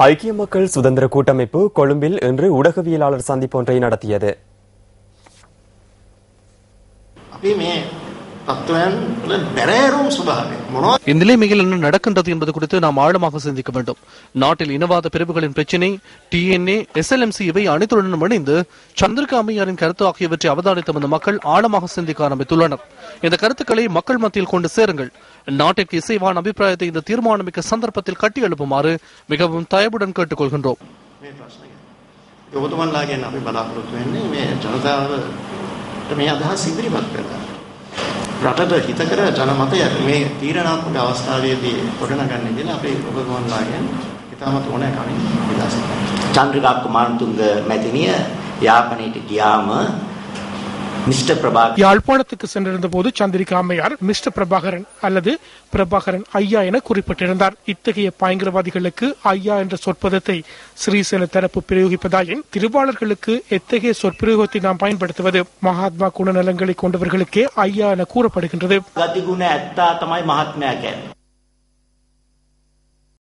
ஐக்கிய மக்கள் சுதந்திர கூட்டமைப்பு கொழும்பில் இன்று ஊடகவியலாளர் சந்திப்பு ஒன்றை நடத்தியது. இந்நிலைமையில் என்ன நடக்கின்றது என்பது குறித்து நாம் ஆழமாக சிந்திக்க வேண்டும். நாட்டில் இனவாத பிரிவுகளின் பிரச்சினை, டிஎன்ஏ, SLMC இவை அனைத்துடன் இணைந்து சந்திரிகா அம்மையாரின் கருத்து ஆகியவற்றை அவதானித்த வந்த மக்கள் ஆழமாக சிந்திக்க ஆரம்பித்துள்ளனர். இந்த கருத்துக்களை மக்கள் மத்தியில் கொண்டு சேருங்கள். நாட்டிற்கு இசைவான அபிப்பிராயத்தை இந்த தீர்மானமிக்க சந்தர்ப்பத்தில் கட்டி எழுப்புமாறு மிகவும் தயவுடன் கேட்டுக்கொள்கின்றோம். රටට හිතකර ජනමතයක් මේ තීරණාත්මක අවස්ථාවේදී ගොඩනගන්නේ කියලා අපි ඔබතුමන්ලාගෙන් ඉතාමත් ඕනෑකමින් ඉල්ලා සිටිනවා. චන්ද්‍රිකා කුමාරතුංග මැතිණිය යාපනයට ගියාම மிஸ்டர் பிரபாகரன் யாழ்ப்பாணத்துக்கு சென்றிருந்த போது சந்திரிகா அம்மையார் மிஸ்டர் பிரபாகரன் அல்லது பிரபாகரன் ஐயா என குறிப்பிட்டிருந்தார். இத்தகைய பயங்கரவாதிகளுக்கு ஐயா என்ற சொற்பதத்தை ஸ்ரீசேன தரப்பு பிரயோகிப்பதாயின் திருவாளர்களுக்கு எத்தகைய சொற்பிரயோகத்தை நாம் பயன்படுத்துவது? மகாத்மா குணநலங்களை கொண்டவர்களுக்கே ஐயா என கூறப்படுகின்றது.